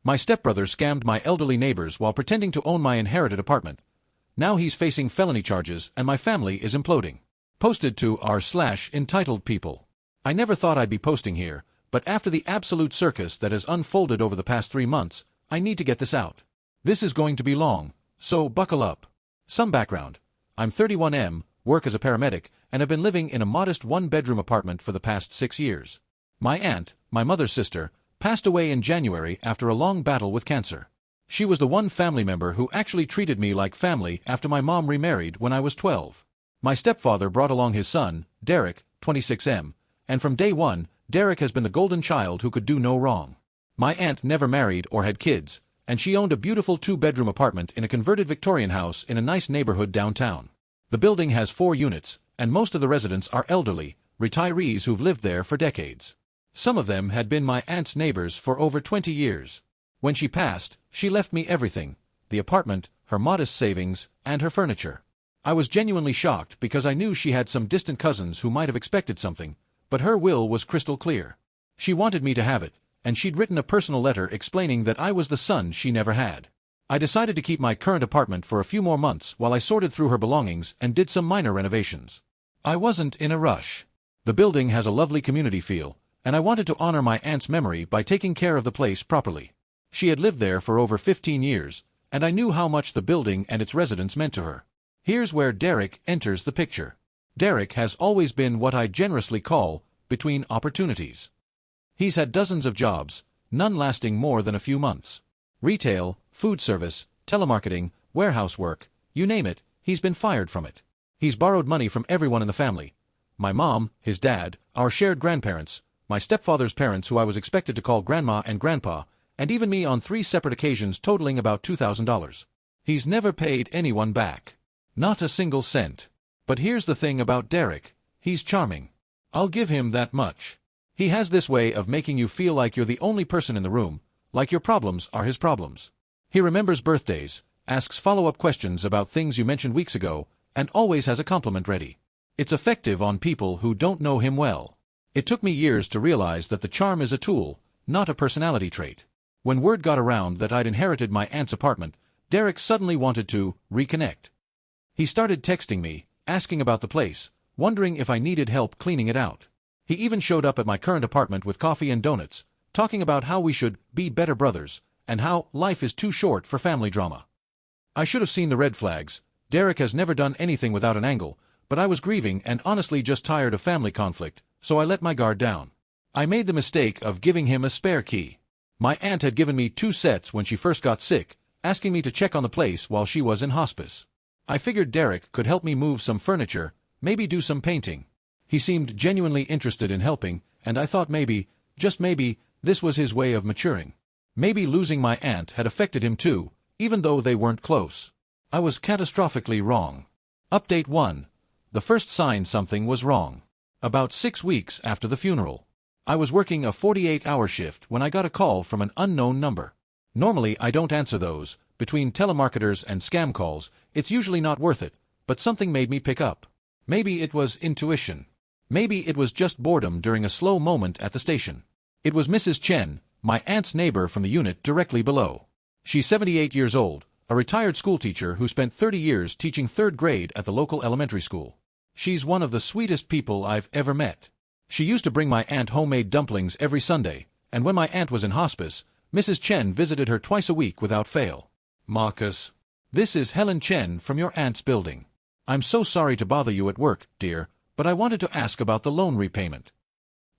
My stepbrother scammed my elderly neighbors while pretending to own my inherited apartment. Now he's facing felony charges and my family is imploding. Posted to r/entitled people. I never thought I'd be posting here, but after the absolute circus that has unfolded over the past 3 months, I need to get this out. This is going to be long, so buckle up. Some background. I'm 31M, work as a paramedic, and have been living in a modest one-bedroom apartment for the past 6 years. My aunt, my mother's sister, passed away in January after a long battle with cancer. She was the one family member who actually treated me like family after my mom remarried when I was 12. My stepfather brought along his son, Derek, 26M, and from day one, Derek has been the golden child who could do no wrong. My aunt never married or had kids, and she owned a beautiful 2-bedroom apartment in a converted Victorian house in a nice neighborhood downtown. The building has 4 units, and most of the residents are elderly, retirees who've lived there for decades. Some of them had been my aunt's neighbors for over 20 years. When she passed, she left me everything: the apartment, her modest savings, and her furniture. I was genuinely shocked because I knew she had some distant cousins who might have expected something, but her will was crystal clear. She wanted me to have it, and she'd written a personal letter explaining that I was the son she never had. I decided to keep my current apartment for a few more months while I sorted through her belongings and did some minor renovations. I wasn't in a rush. The building has a lovely community feel, and I wanted to honor my aunt's memory by taking care of the place properly. She had lived there for over 15 years, and I knew how much the building and its residents meant to her. Here's where Derek enters the picture. Derek has always been what I generously call between opportunities. He's had dozens of jobs, none lasting more than a few months. Retail, food service, telemarketing, warehouse work, you name it, he's been fired from it. He's borrowed money from everyone in the family. My mom, his dad, our shared grandparents, my stepfather's parents who I was expected to call grandma and grandpa, and even me on 3 separate occasions totaling about $2,000. He's never paid anyone back. Not a single cent. But here's the thing about Derek: he's charming. I'll give him that much. He has this way of making you feel like you're the only person in the room, like your problems are his problems. He remembers birthdays, asks follow-up questions about things you mentioned weeks ago, and always has a compliment ready. It's effective on people who don't know him well. It took me years to realize that the charm is a tool, not a personality trait. When word got around that I'd inherited my aunt's apartment, Derek suddenly wanted to reconnect. He started texting me, asking about the place, wondering if I needed help cleaning it out. He even showed up at my current apartment with coffee and donuts, talking about how we should be better brothers, and how life is too short for family drama. I should have seen the red flags. Derek has never done anything without an angle, but I was grieving and honestly just tired of family conflict, so I let my guard down. I made the mistake of giving him a spare key. My aunt had given me 2 sets when she first got sick, asking me to check on the place while she was in hospice. I figured Derek could help me move some furniture, maybe do some painting. He seemed genuinely interested in helping, and I thought maybe, just maybe, this was his way of maturing. Maybe losing my aunt had affected him too, even though they weren't close. I was catastrophically wrong. Update 1. The first sign something was wrong. About 6 weeks after the funeral. I was working a 48-hour shift when I got a call from an unknown number. Normally I don't answer those. Between telemarketers and scam calls, it's usually not worth it, but something made me pick up. Maybe it was intuition. Maybe it was just boredom during a slow moment at the station. It was Mrs. Chen, my aunt's neighbor from the unit directly below. She's 78 years old, a retired schoolteacher who spent 30 years teaching 3rd grade at the local elementary school. She's one of the sweetest people I've ever met. She used to bring my aunt homemade dumplings every Sunday, and when my aunt was in hospice, Mrs. Chen visited her twice a week without fail. Marcus. This is Helen Chen from your aunt's building. I'm so sorry to bother you at work, dear, but I wanted to ask about the loan repayment.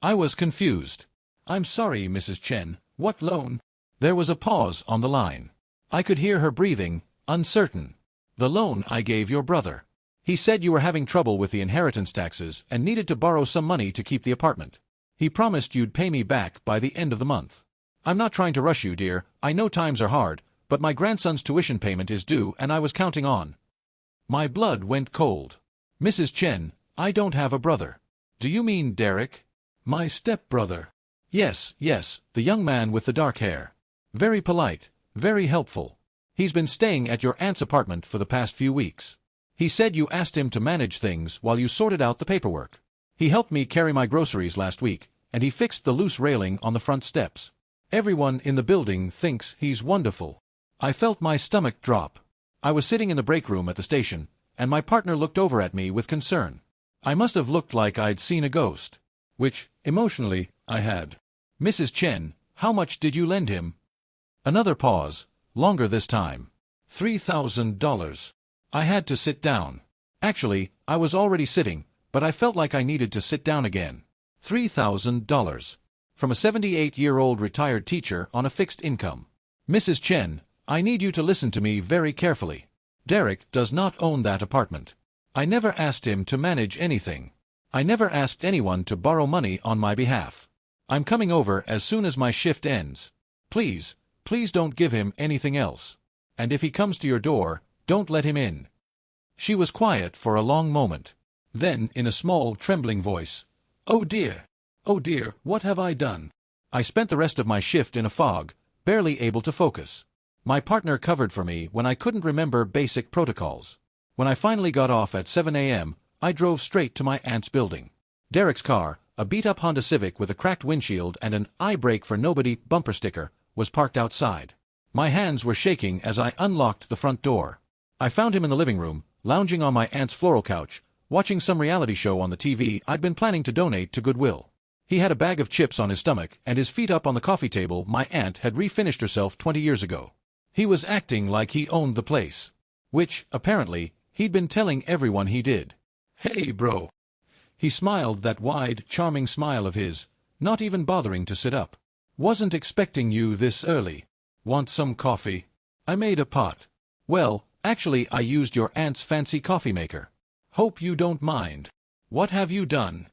I was confused. I'm sorry, Mrs. Chen, what loan? There was a pause on the line. I could hear her breathing, uncertain. The loan I gave your brother. He said you were having trouble with the inheritance taxes and needed to borrow some money to keep the apartment. He promised you'd pay me back by the end of the month. I'm not trying to rush you, dear, I know times are hard, but my grandson's tuition payment is due and I was counting on. My blood went cold. Mrs. Chen, I don't have a brother. Do you mean Derek? My stepbrother. Yes, the young man with the dark hair. Very polite, very helpful. He's been staying at your aunt's apartment for the past few weeks. He said you asked him to manage things while you sorted out the paperwork. He helped me carry my groceries last week, and he fixed the loose railing on the front steps. Everyone in the building thinks he's wonderful. I felt my stomach drop. I was sitting in the break room at the station, and my partner looked over at me with concern. I must have looked like I'd seen a ghost. Which, emotionally, I had. Mrs. Chen, how much did you lend him? Another pause, longer this time. $3,000. I had to sit down. Actually, I was already sitting, but I felt like I needed to sit down again. $3,000. From a 78-year-old retired teacher on a fixed income. Mrs. Chen, I need you to listen to me very carefully. Derek does not own that apartment. I never asked him to manage anything. I never asked anyone to borrow money on my behalf. I'm coming over as soon as my shift ends. Please, please don't give him anything else. And if he comes to your door, don't let him in. She was quiet for a long moment. Then, in a small, trembling voice, oh dear, what have I done? I spent the rest of my shift in a fog, barely able to focus. My partner covered for me when I couldn't remember basic protocols. When I finally got off at 7 a.m., I drove straight to my aunt's building. Derek's car, a beat-up Honda Civic with a cracked windshield and an "I brake for nobody" bumper sticker, was parked outside. My hands were shaking as I unlocked the front door. I found him in the living room, lounging on my aunt's floral couch, watching some reality show on the TV I'd been planning to donate to Goodwill. He had a bag of chips on his stomach and his feet up on the coffee table my aunt had refinished herself 20 years ago. He was acting like he owned the place. Which, apparently, he'd been telling everyone he did. Hey bro. He smiled that wide, charming smile of his, not even bothering to sit up. Wasn't expecting you this early. Want some coffee? I made a pot. Well, actually I used your aunt's fancy coffee maker. Hope you don't mind. What have you done?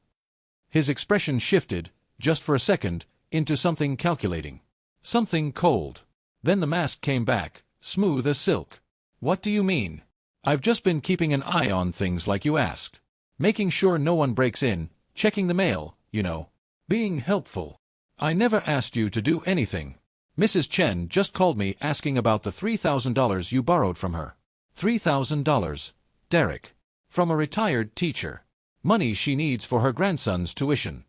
His expression shifted, just for a second, into something calculating. Something cold. Then the mask came back, smooth as silk. What do you mean? I've just been keeping an eye on things like you asked. Making sure no one breaks in, checking the mail, you know. Being helpful. I never asked you to do anything. Mrs. Chen just called me asking about the $3,000 you borrowed from her. $3,000, Derek. From a retired teacher. Money she needs for her grandson's tuition.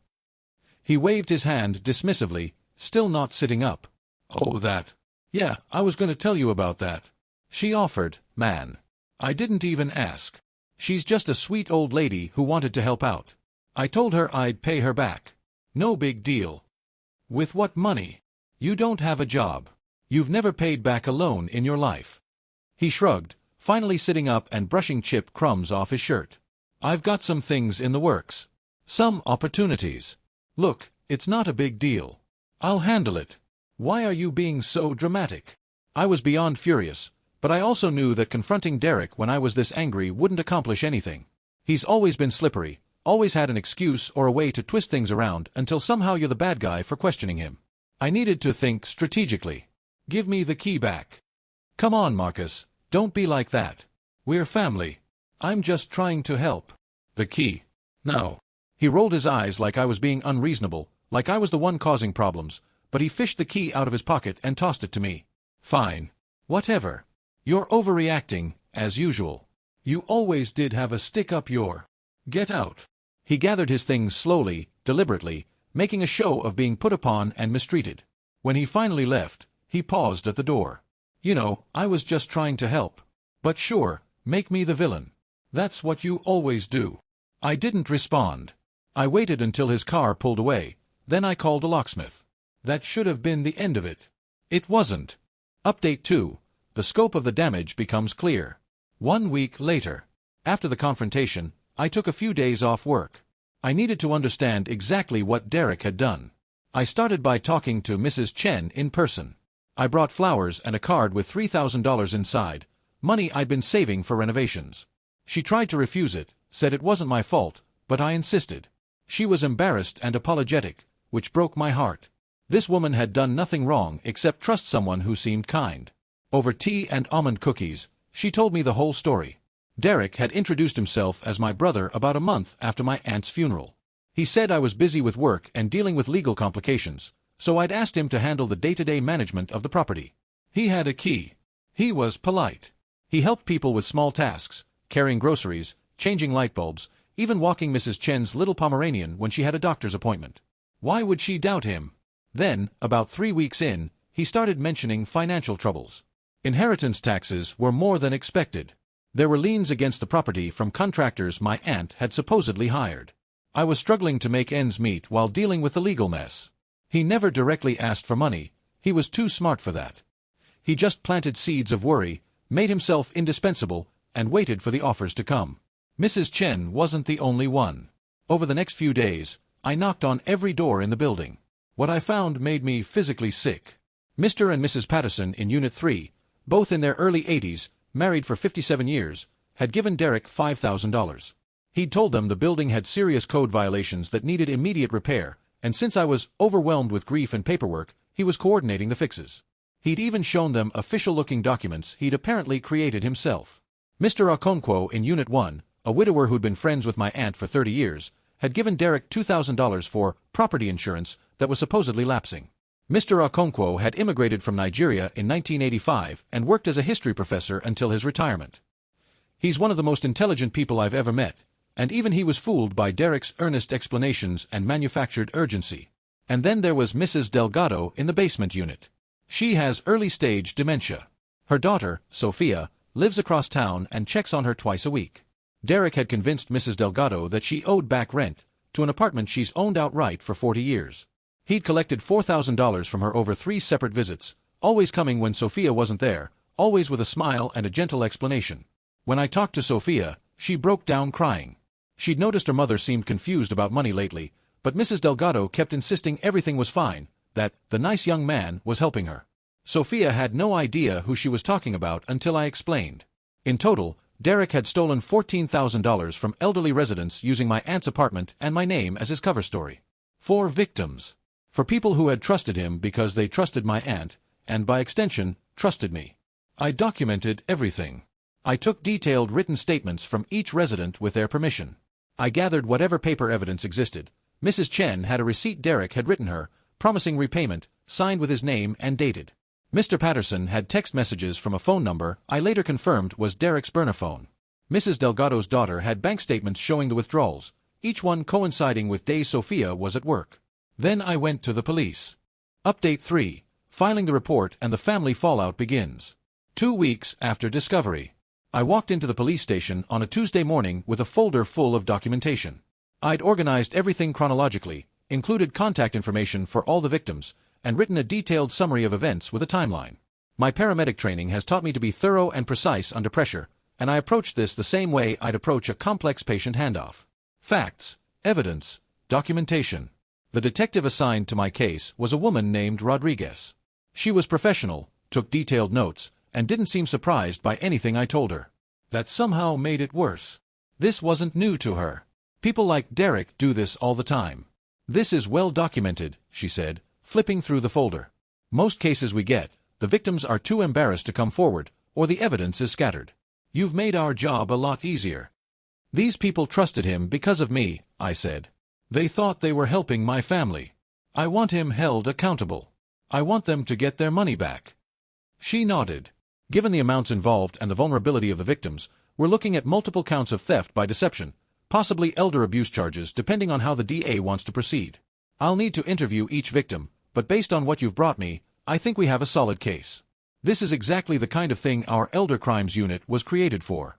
He waved his hand dismissively, still not sitting up. Oh, that. Yeah, I was going to tell you about that. She offered, man. I didn't even ask. She's just a sweet old lady who wanted to help out. I told her I'd pay her back. No big deal. With what money? You don't have a job. You've never paid back a loan in your life. He shrugged, finally sitting up and brushing chip crumbs off his shirt. I've got some things in the works. Some opportunities. Look, it's not a big deal. I'll handle it. Why are you being so dramatic? I was beyond furious, but I also knew that confronting Derek when I was this angry wouldn't accomplish anything. He's always been slippery, always had an excuse or a way to twist things around until somehow you're the bad guy for questioning him. I needed to think strategically. Give me the key back. Come on, Marcus, don't be like that. We're family. I'm just trying to help. The key. No. He rolled his eyes like I was being unreasonable, like I was the one causing problems, but he fished the key out of his pocket and tossed it to me. Fine. Whatever. You're overreacting, as usual. You always did have a stick up your... Get out. He gathered his things slowly, deliberately, making a show of being put upon and mistreated. When he finally left, he paused at the door. You know, I was just trying to help. But sure, make me the villain. That's what you always do. I didn't respond. I waited until his car pulled away, then I called a locksmith. That should have been the end of it. It wasn't. Update 2. The scope of the damage becomes clear. 1 week later. After the confrontation, I took a few days off work. I needed to understand exactly what Derek had done. I started by talking to Mrs. Chen in person. I brought flowers and a card with $3,000 inside, money I'd been saving for renovations. She tried to refuse it, said it wasn't my fault, but I insisted. She was embarrassed and apologetic, which broke my heart. This woman had done nothing wrong except trust someone who seemed kind. Over tea and almond cookies, she told me the whole story. Derek had introduced himself as my brother about a month after my aunt's funeral. He said I was busy with work and dealing with legal complications, so I'd asked him to handle the day-to-day management of the property. He had a key. He was polite. He helped people with small tasks, carrying groceries, changing light bulbs, even walking Mrs. Chen's little Pomeranian when she had a doctor's appointment. Why would she doubt him? Then, about 3 weeks in, he started mentioning financial troubles. Inheritance taxes were more than expected. There were liens against the property from contractors my aunt had supposedly hired. I was struggling to make ends meet while dealing with the legal mess. He never directly asked for money, he was too smart for that. He just planted seeds of worry, made himself indispensable, and waited for the offers to come. Mrs. Chen wasn't the only one. Over the next few days, I knocked on every door in the building. What I found made me physically sick. Mr. and Mrs. Patterson in Unit 3, both in their early 80s, married for 57 years, had given Derek $5,000. He'd told them the building had serious code violations that needed immediate repair, and since I was overwhelmed with grief and paperwork, he was coordinating the fixes. He'd even shown them official-looking documents he'd apparently created himself. Mr. Okonkwo in Unit 1, a widower who'd been friends with my aunt for 30 years, had given Derek $2,000 for property insurance that was supposedly lapsing. Mr. Okonkwo had immigrated from Nigeria in 1985 and worked as a history professor until his retirement. He's one of the most intelligent people I've ever met, and even he was fooled by Derek's earnest explanations and manufactured urgency. And then there was Mrs. Delgado in the basement unit. She has early-stage dementia. Her daughter, Sophia, lives across town and checks on her twice a week. Derek had convinced Mrs. Delgado that she owed back rent to an apartment she's owned outright for 40 years. He'd collected $4,000 from her over 3 separate visits, always coming when Sophia wasn't there, always with a smile and a gentle explanation. When I talked to Sophia, she broke down crying. She'd noticed her mother seemed confused about money lately, but Mrs. Delgado kept insisting everything was fine, that the nice young man was helping her. Sophia had no idea who she was talking about until I explained. In total, Derek had stolen $14,000 from elderly residents using my aunt's apartment and my name as his cover story. 4 victims. For people who had trusted him because they trusted my aunt, and by extension, trusted me. I documented everything. I took detailed written statements from each resident with their permission. I gathered whatever paper evidence existed. Mrs. Chen had a receipt Derek had written her, promising repayment, signed with his name and dated. Mr. Patterson had text messages from a phone number I later confirmed was Derek's burner phone. Mrs. Delgado's daughter had bank statements showing the withdrawals, each one coinciding with days Sophia was at work. Then I went to the police. Update 3. Filing the report and the family fallout begins. 2 weeks after discovery. I walked into the police station on a Tuesday morning with a folder full of documentation. I'd organized everything chronologically, included contact information for all the victims, and written a detailed summary of events with a timeline. My paramedic training has taught me to be thorough and precise under pressure, and I approached this the same way I'd approach a complex patient handoff. Facts, evidence, documentation. The detective assigned to my case was a woman named Rodriguez. She was professional, took detailed notes, and didn't seem surprised by anything I told her. That somehow made it worse. This wasn't new to her. People like Derek do this all the time. This is well documented, she said, flipping through the folder. Most cases we get, the victims are too embarrassed to come forward, or the evidence is scattered. You've made our job a lot easier. These people trusted him because of me, I said. They thought they were helping my family. I want him held accountable. I want them to get their money back. She nodded. Given the amounts involved and the vulnerability of the victims, we're looking at multiple counts of theft by deception, possibly elder abuse charges depending on how the DA wants to proceed. I'll need to interview each victim, but based on what you've brought me, I think we have a solid case. This is exactly the kind of thing our Elder Crimes Unit was created for.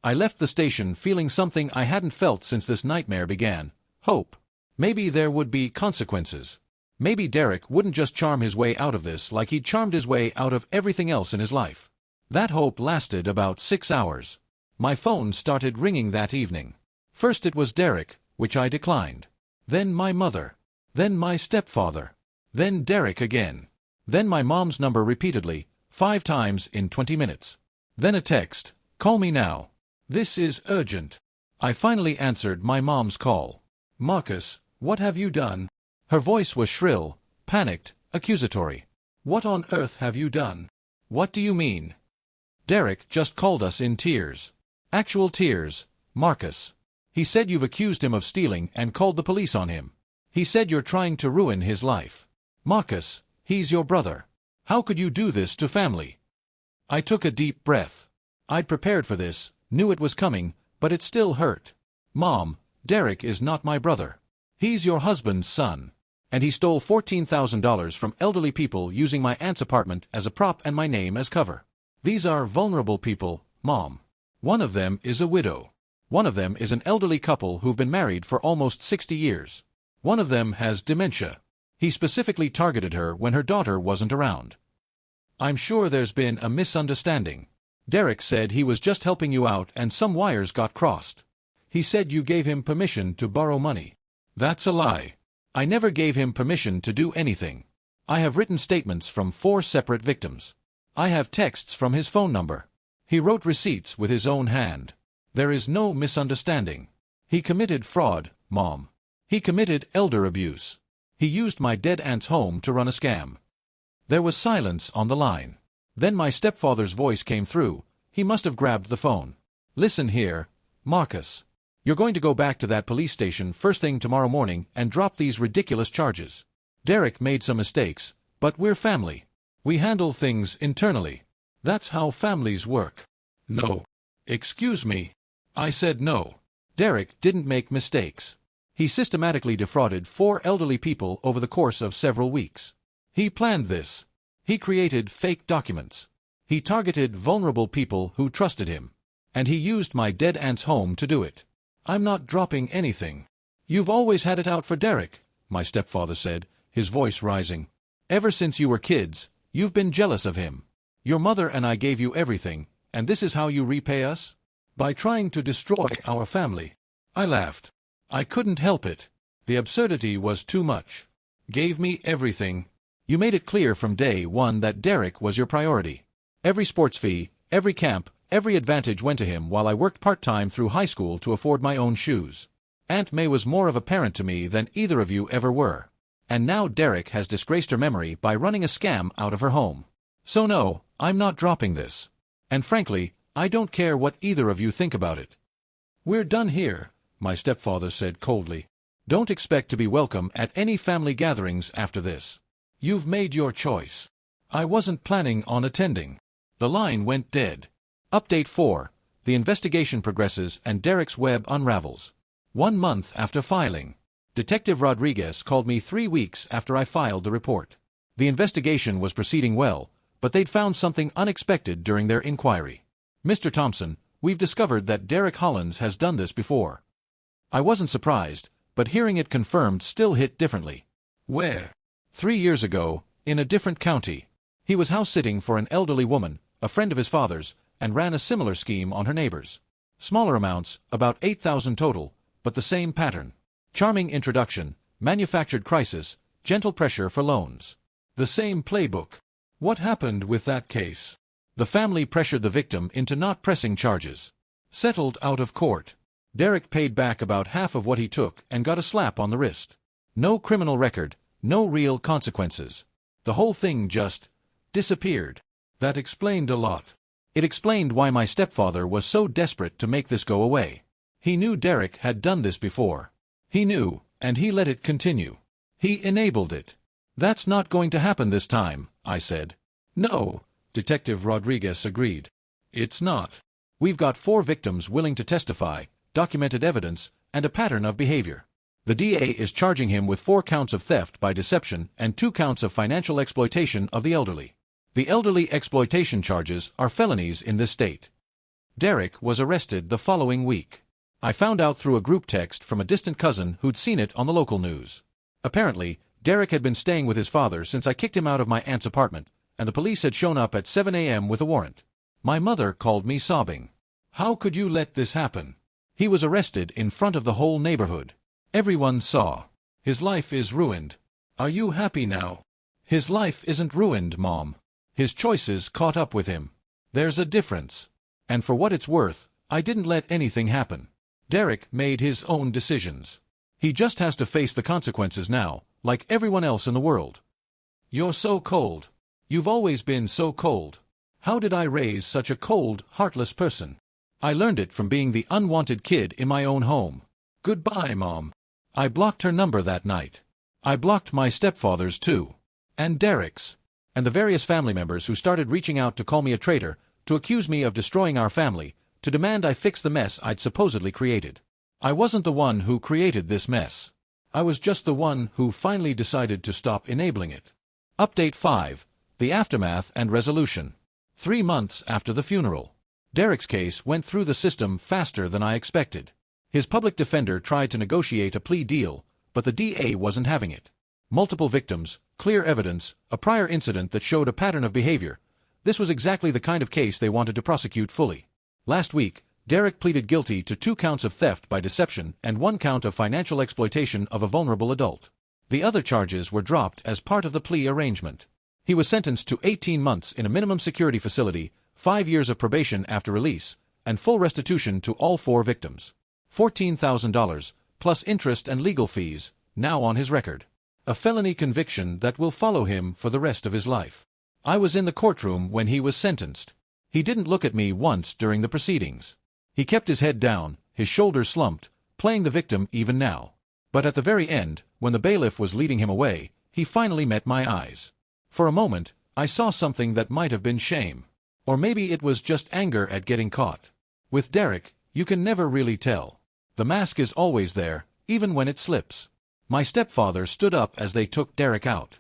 I left the station feeling something I hadn't felt since this nightmare began. Hope. Maybe there would be consequences. Maybe Derek wouldn't just charm his way out of this like he'd charmed his way out of everything else in his life. That hope lasted about 6 hours. My phone started ringing that evening. First it was Derek, which I declined. Then my mother. Then my stepfather. Then Derek again. Then my mom's number repeatedly, 5 times in 20 minutes. Then a text, "Call me now. This is urgent." I finally answered my mom's call. "Marcus, what have you done?" Her voice was shrill, panicked, accusatory. "What on earth have you done? What do you mean?" Derek just called us in tears. Actual tears, Marcus. He said you've accused him of stealing and called the police on him. He said you're trying to ruin his life. Marcus, he's your brother. How could you do this to family? I took a deep breath. I'd prepared for this, knew it was coming, but it still hurt. Mom, Derek is not my brother. He's your husband's son. And he stole $14,000 from elderly people using my aunt's apartment as a prop and my name as cover. These are vulnerable people, Mom. One of them is a widow. One of them is an elderly couple who've been married for almost 60 years. One of them has dementia. He specifically targeted her when her daughter wasn't around. I'm sure there's been a misunderstanding. Derek said he was just helping you out and some wires got crossed. He said you gave him permission to borrow money. That's a lie. I never gave him permission to do anything. I have written statements from 4 separate victims. I have texts from his phone number. He wrote receipts with his own hand. There is no misunderstanding. He committed fraud, Mom. He committed elder abuse. He used my dead aunt's home to run a scam. There was silence on the line. Then my stepfather's voice came through. He must have grabbed the phone. Listen here, Marcus. You're going to go back to that police station first thing tomorrow morning and drop these ridiculous charges. Derek made some mistakes, but we're family. We handle things internally. That's how families work. No. Excuse me. I said no. Derek didn't make mistakes. He systematically defrauded 4 elderly people over the course of several weeks. He planned this. He created fake documents. He targeted vulnerable people who trusted him. And he used my dead aunt's home to do it. I'm not dropping anything. You've always had it out for Derek, my stepfather said, his voice rising. Ever since you were kids, you've been jealous of him. Your mother and I gave you everything, and this is how you repay us? By trying to destroy our family. I laughed. I couldn't help it. The absurdity was too much. Gave me everything. You made it clear from day one that Derek was your priority. Every sports fee, every camp, every advantage went to him while I worked part-time through high school to afford my own shoes. Aunt May was more of a parent to me than either of you ever were. And now Derek has disgraced her memory by running a scam out of her home. So no, I'm not dropping this. And frankly, I don't care what either of you think about it. We're done here, my stepfather said coldly. Don't expect to be welcome at any family gatherings after this. You've made your choice. I wasn't planning on attending. The line went dead. Update 4. The investigation progresses and Derek's web unravels. 1 month after filing. Detective Rodriguez called me 3 weeks after I filed the report. The investigation was proceeding well, but they'd found something unexpected during their inquiry. Mr. Thompson, we've discovered that Derek Hollins has done this before. I wasn't surprised, but hearing it confirmed still hit differently. Where? 3 years ago, in a different county. He was house-sitting for an elderly woman, a friend of his father's, and ran a similar scheme on her neighbors. Smaller amounts, about $8,000 total, but the same pattern. Charming introduction, manufactured crisis, gentle pressure for loans. The same playbook. What happened with that case? The family pressured the victim into not pressing charges. Settled out of court. Derek paid back about half of what he took and got a slap on the wrist. No criminal record, no real consequences. The whole thing just disappeared. That explained a lot. It explained why my stepfather was so desperate to make this go away. He knew Derek had done this before. He knew, and he let it continue. He enabled it. That's not going to happen this time, I said. No, Detective Rodriguez agreed. It's not. We've got 4 victims willing to testify, documented evidence, and a pattern of behavior. The DA is charging him with 4 counts of theft by deception and 2 counts of financial exploitation of the elderly. The elderly exploitation charges are felonies in this state. Derek was arrested the following week. I found out through a group text from a distant cousin who'd seen it on the local news. Apparently, Derek had been staying with his father since I kicked him out of my aunt's apartment, and the police had shown up at 7 a.m. with a warrant. My mother called me sobbing. How could you let this happen? He was arrested in front of the whole neighborhood. Everyone saw. His life is ruined. Are you happy now? His life isn't ruined, Mom. His choices caught up with him. There's a difference. And for what it's worth, I didn't let anything happen. Derek made his own decisions. He just has to face the consequences now, like everyone else in the world. You're so cold. You've always been so cold. How did I raise such a cold, heartless person? I learned it from being the unwanted kid in my own home. Goodbye, Mom. I blocked her number that night. I blocked my stepfather's too. And Derek's. And the various family members who started reaching out to call me a traitor, to accuse me of destroying our family, to demand I fix the mess I'd supposedly created. I wasn't the one who created this mess. I was just the one who finally decided to stop enabling it. Update 5. The Aftermath and Resolution. 3 months after the funeral. Derek's case went through the system faster than I expected. His public defender tried to negotiate a plea deal, but the DA wasn't having it. Multiple victims, clear evidence, a prior incident that showed a pattern of behavior. This was exactly the kind of case they wanted to prosecute fully. Last week, Derek pleaded guilty to 2 counts of theft by deception and 1 count of financial exploitation of a vulnerable adult. The other charges were dropped as part of the plea arrangement. He was sentenced to 18 months in a minimum security facility, 5 years of probation after release, and full restitution to all 4 victims. $14,000, plus interest and legal fees, now on his record. A felony conviction that will follow him for the rest of his life. I was in the courtroom when he was sentenced. He didn't look at me once during the proceedings. He kept his head down, his shoulders slumped, playing the victim even now. But at the very end, when the bailiff was leading him away, he finally met my eyes. For a moment, I saw something that might have been shame. Or maybe it was just anger at getting caught. With Derek, you can never really tell. The mask is always there, even when it slips. My stepfather stood up as they took Derek out.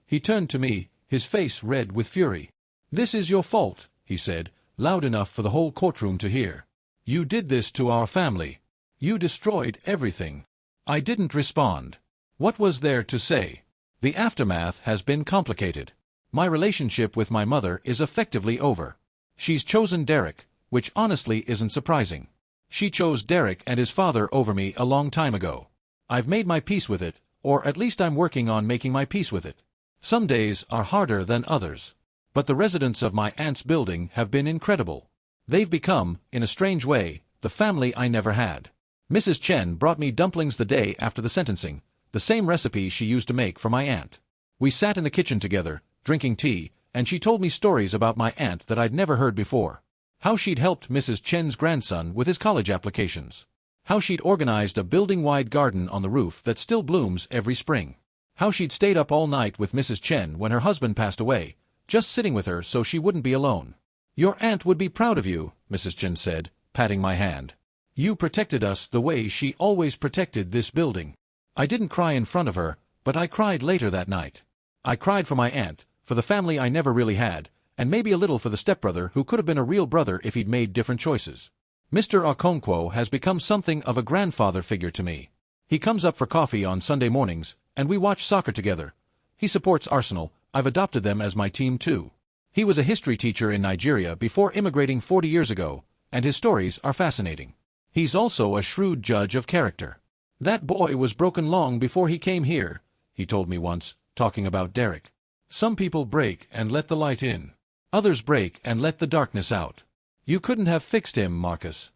He turned to me, his face red with fury. "This is your fault," he said, loud enough for the whole courtroom to hear. "You did this to our family. You destroyed everything." I didn't respond. What was there to say? The aftermath has been complicated. My relationship with my mother is effectively over. She's chosen Derek, which honestly isn't surprising. She chose Derek and his father over me a long time ago. I've made my peace with it, or at least I'm working on making my peace with it. Some days are harder than others. But the residents of my aunt's building have been incredible. They've become, in a strange way, the family I never had. Mrs. Chen brought me dumplings the day after the sentencing, the same recipe she used to make for my aunt. We sat in the kitchen together, drinking tea, and she told me stories about my aunt that I'd never heard before. How she'd helped Mrs. Chen's grandson with his college applications. How she'd organized a building-wide garden on the roof that still blooms every spring. How she'd stayed up all night with Mrs. Chen when her husband passed away, just sitting with her so she wouldn't be alone. "Your aunt would be proud of you," Mrs. Chen said, patting my hand. "You protected us the way she always protected this building." I didn't cry in front of her, but I cried later that night. I cried for my aunt, for the family I never really had, and maybe a little for the stepbrother who could have been a real brother if he'd made different choices. Mr. Okonkwo has become something of a grandfather figure to me. He comes up for coffee on Sunday mornings, and we watch soccer together. He supports Arsenal. I've adopted them as my team too. He was a history teacher in Nigeria before immigrating 40 years ago, and his stories are fascinating. He's also a shrewd judge of character. "That boy was broken long before he came here," he told me once, talking about Derek. "Some people break and let the light in. Others break and let the darkness out. You couldn't have fixed him, Marcus.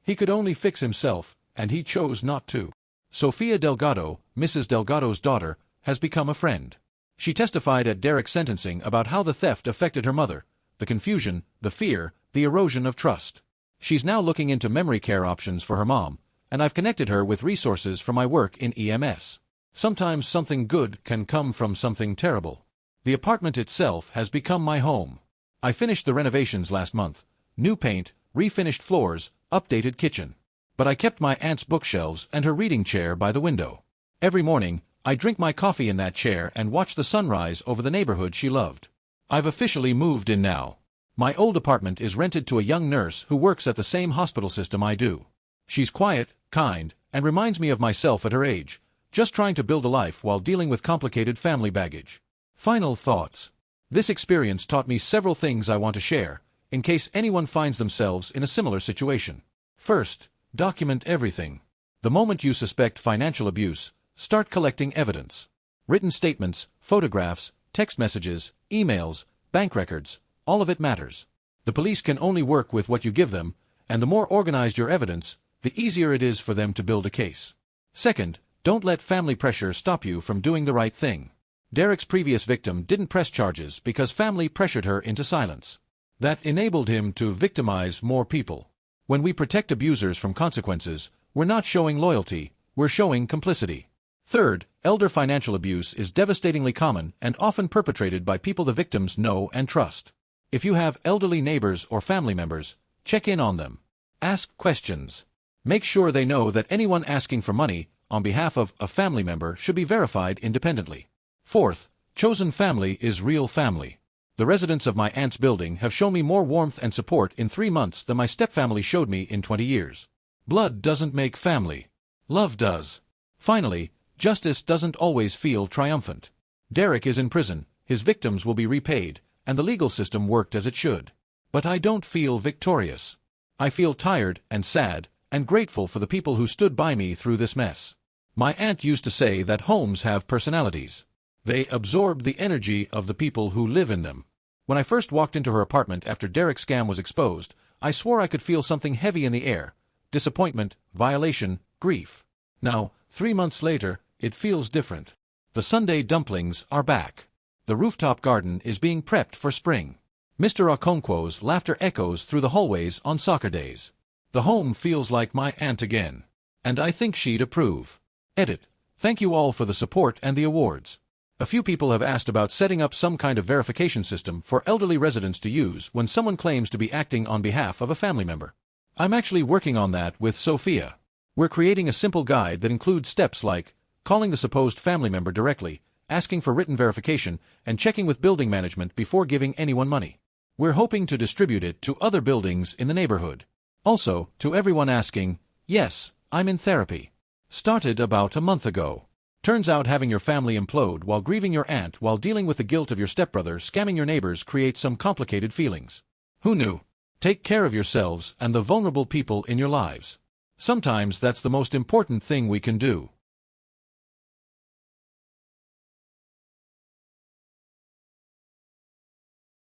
He could only fix himself, and he chose not to." Sofia Delgado, Mrs. Delgado's daughter, has become a friend. She testified at Derek's sentencing about how the theft affected her mother, the confusion, the fear, the erosion of trust. She's now looking into memory care options for her mom, and I've connected her with resources for my work in EMS. Sometimes something good can come from something terrible. The apartment itself has become my home. I finished the renovations last month. New paint, refinished floors, updated kitchen. But I kept my aunt's bookshelves and her reading chair by the window. Every morning, I drink my coffee in that chair and watch the sunrise over the neighborhood she loved. I've officially moved in now. My old apartment is rented to a young nurse who works at the same hospital system I do. She's quiet, kind, and reminds me of myself at her age, just trying to build a life while dealing with complicated family baggage. Final thoughts. This experience taught me several things I want to share, in case anyone finds themselves in a similar situation. First, document everything. The moment you suspect financial abuse, start collecting evidence. Written statements, photographs, text messages, emails, bank records, all of it matters. The police can only work with what you give them, and the more organized your evidence, the easier it is for them to build a case. Second, don't let family pressure stop you from doing the right thing. Derek's previous victim didn't press charges because family pressured her into silence. That enabled him to victimize more people. When we protect abusers from consequences, we're not showing loyalty, we're showing complicity. Third, elder financial abuse is devastatingly common and often perpetrated by people the victims know and trust. If you have elderly neighbors or family members, check in on them. Ask questions. Make sure they know that anyone asking for money, on behalf of a family member should be verified independently. Fourth, chosen family is real family. The residents of my aunt's building have shown me more warmth and support in 3 months than my stepfamily showed me in 20 years. Blood doesn't make family. Love does. Finally, justice doesn't always feel triumphant. Derek is in prison, his victims will be repaid, and the legal system worked as it should. But I don't feel victorious. I feel tired and sad, and grateful for the people who stood by me through this mess. My aunt used to say that homes have personalities. They absorb the energy of the people who live in them. When I first walked into her apartment after Derek's scam was exposed, I swore I could feel something heavy in the air. Disappointment, violation, grief. Now, 3 months later, it feels different. The Sunday dumplings are back. The rooftop garden is being prepped for spring. Mr. Okonkwo's laughter echoes through the hallways on soccer days. The home feels like my aunt again. And I think she'd approve. Edit. Thank you all for the support and the awards. A few people have asked about setting up some kind of verification system for elderly residents to use when someone claims to be acting on behalf of a family member. I'm actually working on that with Sophia. We're creating a simple guide that includes steps like calling the supposed family member directly, asking for written verification, and checking with building management before giving anyone money. We're hoping to distribute it to other buildings in the neighborhood. Also, to everyone asking, yes, I'm in therapy. Started about a month ago. Turns out having your family implode while grieving your aunt while dealing with the guilt of your stepbrother scamming your neighbors creates some complicated feelings. Who knew? Take care of yourselves and the vulnerable people in your lives. Sometimes that's the most important thing we can do.